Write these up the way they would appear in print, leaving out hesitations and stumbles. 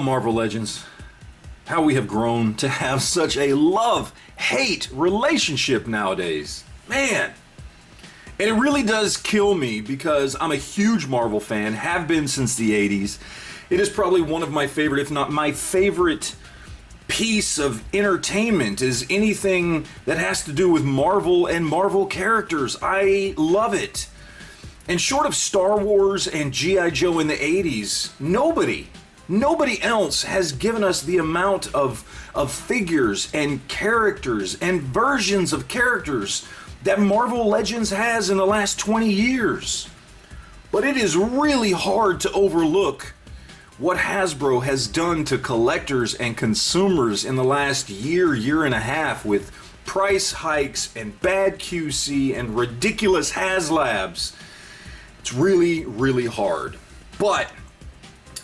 Marvel Legends, how we have grown to have such a love-hate relationship nowadays. Man. And it really does kill me because I'm a huge Marvel fan, have been since the 80s. It is probably one of my favorite, if not my favorite piece of entertainment is anything that has to do with Marvel and Marvel characters. I love it. And short of Star Wars and G.I. Joe in the 80s, nobody else has given us the amount of figures and characters and versions of characters that Marvel Legends has in the last 20 years. But it is really hard to overlook what Hasbro has done to collectors and consumers in the last year and a half with price hikes and bad QC and ridiculous HasLabs. It's really, really hard. But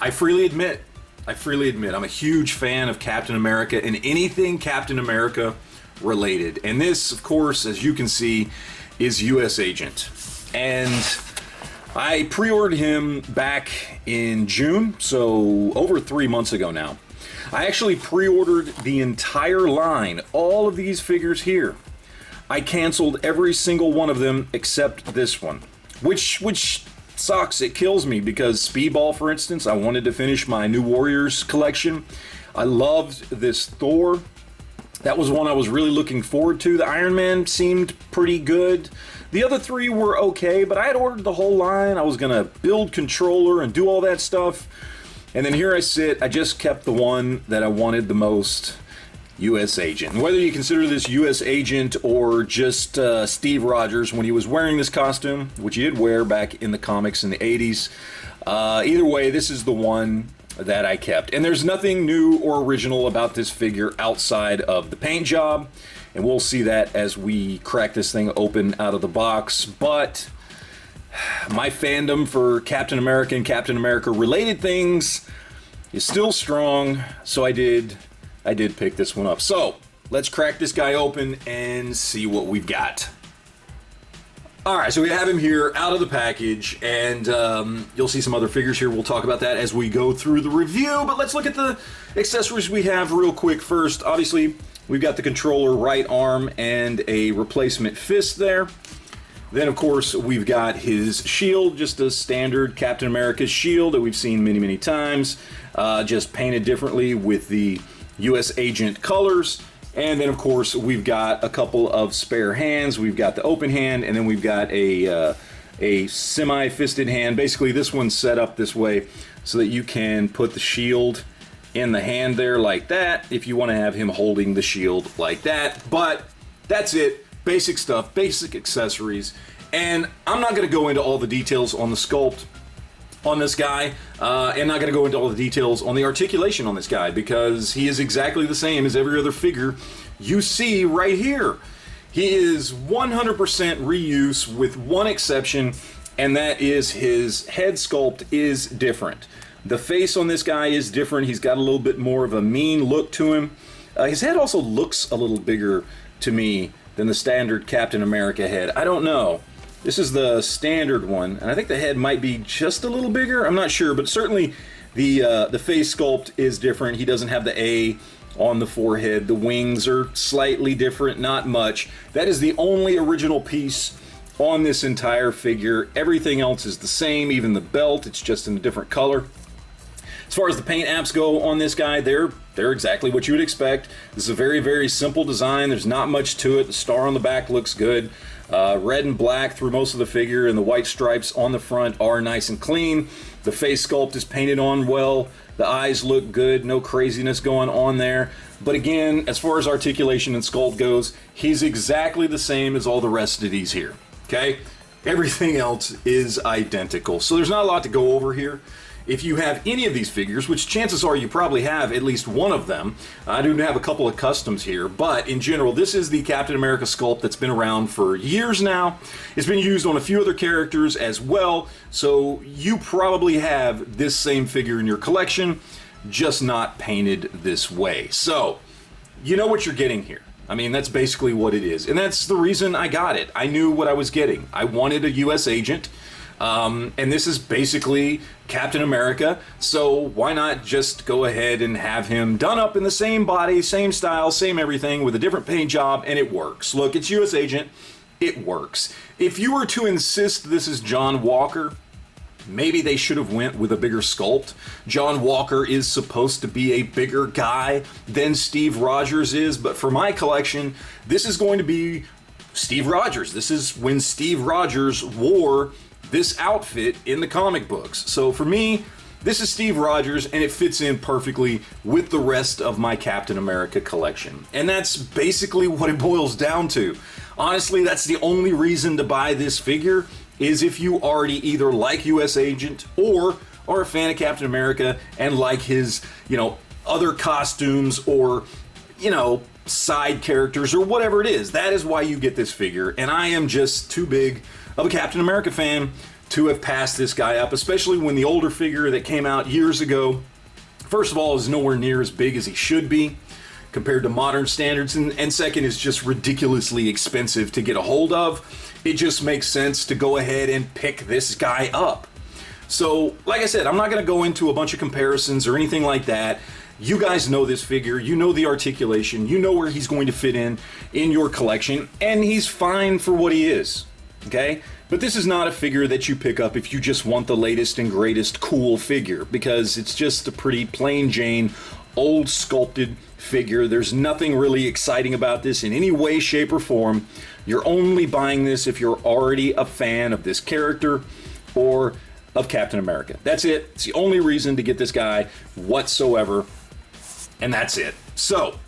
I freely admit, I'm a huge fan of Captain America and anything Captain America related. And this, of course, as you can see, is US Agent. And I pre-ordered him back in June, so over 3 months ago now. I actually pre-ordered the entire line, all of these figures here. I canceled every single one of them except this one, which sucks. It kills me because Speedball, for instance, I wanted to finish my New Warriors collection. I loved this Thor. That was one I was really looking forward to. The Iron Man seemed pretty good. The other three were okay, but I had ordered the whole line. I was gonna build controller and do all that stuff. And then here I sit, I just kept the one that I wanted the most, US Agent. And whether you consider this US Agent or just Steve Rogers when he was wearing this costume, which he did wear back in the comics in the 80s, either way, this is the one that I kept. And there's nothing new or original about this figure outside of the paint job, and we'll see that as we crack this thing open out of the box. But my fandom for Captain America and Captain America related things is still strong, so I did pick this one up. So let's crack this guy open and see what we've got. Alright, so we have him here out of the package, and you'll see some other figures here. We'll talk about that as we go through the review, but let's look at the accessories we have real quick first. Obviously, we've got the controller right arm and a replacement fist there. Then, of course, we've got his shield, just a standard Captain America shield that we've seen many, many times, just painted differently with the US Agent colors. And then, of course, we've got a couple of spare hands. We've got the open hand, and then we've got a semi-fisted hand. Basically, this one's set up this way so that you can put the shield in the hand there like that if you want to have him holding the shield like that. But that's it. Basic stuff, basic accessories. And I'm not going to go into all the details on the sculpt on this guy, and not going to go into all the details on the articulation on this guy because he is exactly the same as every other figure you see right here. He is 100% reuse with one exception, and that is his head sculpt is different. The face on this guy is different. He's got a little bit more of a mean look to him. His head also looks a little bigger to me than the standard Captain America head. I don't know. This is the standard one, and I think the head might be just a little bigger. I'm not sure, but certainly the face sculpt is different. He doesn't have the A on the forehead. The wings are slightly different, not much. That is the only original piece on this entire figure. Everything else is the same, even the belt. It's just in a different color. As far as the paint apps go on this guy, they're exactly what you would expect. This is a very, very simple design. There's not much to it. The star on the back looks good. Red and black through most of the figure, and the white stripes on the front are nice and clean. The face sculpt is painted on well. The eyes look good. No craziness going on there. But again, as far as articulation and sculpt goes, he's exactly the same as all the rest of these here. Okay? Everything else is identical. So there's not a lot to go over here. If you have any of these figures, which chances are you probably have at least one of them, I do have a couple of customs here, but in general, this is the Captain America sculpt that's been around for years now. It's been used on a few other characters as well, so you probably have this same figure in your collection, just not painted this way. So, you know what you're getting here. I mean, that's basically what it is, and that's the reason I got it. I knew what I was getting. I wanted a US Agent. And this is basically Captain America, so why not just go ahead and have him done up in the same body, same style, same everything, with a different paint job, and it works. Look, it's US Agent, it works. If you were to insist this is John Walker, maybe they should have went with a bigger sculpt. John Walker is supposed to be a bigger guy than Steve Rogers is, but for my collection, this is going to be Steve Rogers. This is when Steve Rogers wore this outfit in the comic books. So for me, this is Steve Rogers, and it fits in perfectly with the rest of my Captain America collection. And that's basically what it boils down to. Honestly, that's the only reason to buy this figure, is if you already either like US Agent or are a fan of Captain America and like his, other costumes or, side characters or whatever it is. That is why you get this figure, and I am just too big of a Captain America fan to have passed this guy up, especially when the older figure that came out years ago, first of all, is nowhere near as big as he should be compared to modern standards, and second, is just ridiculously expensive to get a hold of. It just makes sense to go ahead and pick this guy up. So, like I said, I'm not going to go into a bunch of comparisons or anything like that. You guys know this figure, you know the articulation, you know where he's going to fit in your collection, and he's fine for what he is, okay? But this is not a figure that you pick up if you just want the latest and greatest cool figure, because it's just a pretty plain Jane, old sculpted figure. There's nothing really exciting about this in any way, shape, or form. You're only buying this if you're already a fan of this character or of Captain America. That's it. It's the only reason to get this guy whatsoever. And that's it. So,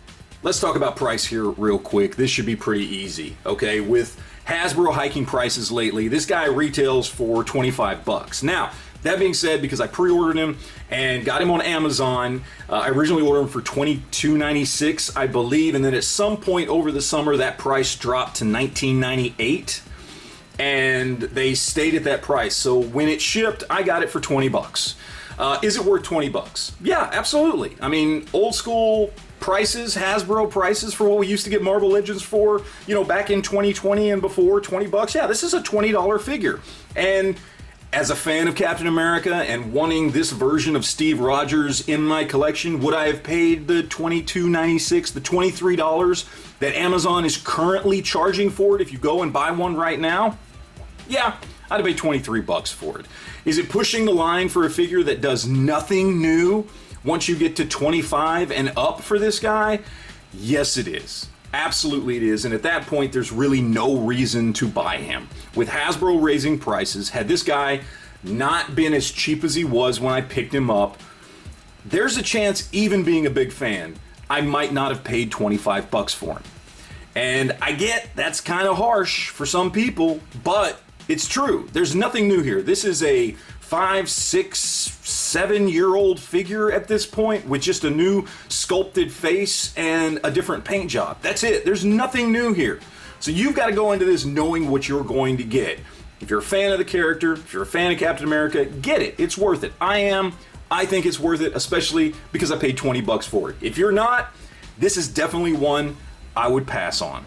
let's talk about price here real quick. This should be pretty easy, okay? With Hasbro hiking prices lately, this guy retails for 25 bucks. Now, that being said, because I pre-ordered him and got him on Amazon, I originally ordered him for $22.96, I believe, and then at some point over the summer, that price dropped to $19.98, and they stayed at that price. So when it shipped, I got it for 20 bucks. Is it worth 20 bucks? Yeah, absolutely. I mean, old school prices, Hasbro prices for what we used to get Marvel Legends for, back in 2020 and before, 20 bucks. Yeah, this is a $20 figure. And as a fan of Captain America and wanting this version of Steve Rogers in my collection, would I have paid the $22.96, the $23 that Amazon is currently charging for it if you go and buy one right now? Yeah, I'd have paid 23 bucks for it. Is it pushing the line for a figure that does nothing new once you get to 25 and up for this guy? Yes, it is. Absolutely it is. And at that point, there's really no reason to buy him. With Hasbro raising prices, had this guy not been as cheap as he was when I picked him up, there's a chance, even being a big fan, I might not have paid 25 bucks for him. And I get that's kind of harsh for some people, but it's true. There's nothing new here. This is a 5, 6, 7-year-old figure at this point with just a new sculpted face and a different paint job. That's it. There's nothing new here. So you've got to go into this knowing what you're going to get. If you're a fan of the character, if you're a fan of Captain America, get it. It's worth it. I am. I think it's worth it, especially because I paid 20 bucks for it. If you're not, this is definitely one I would pass on.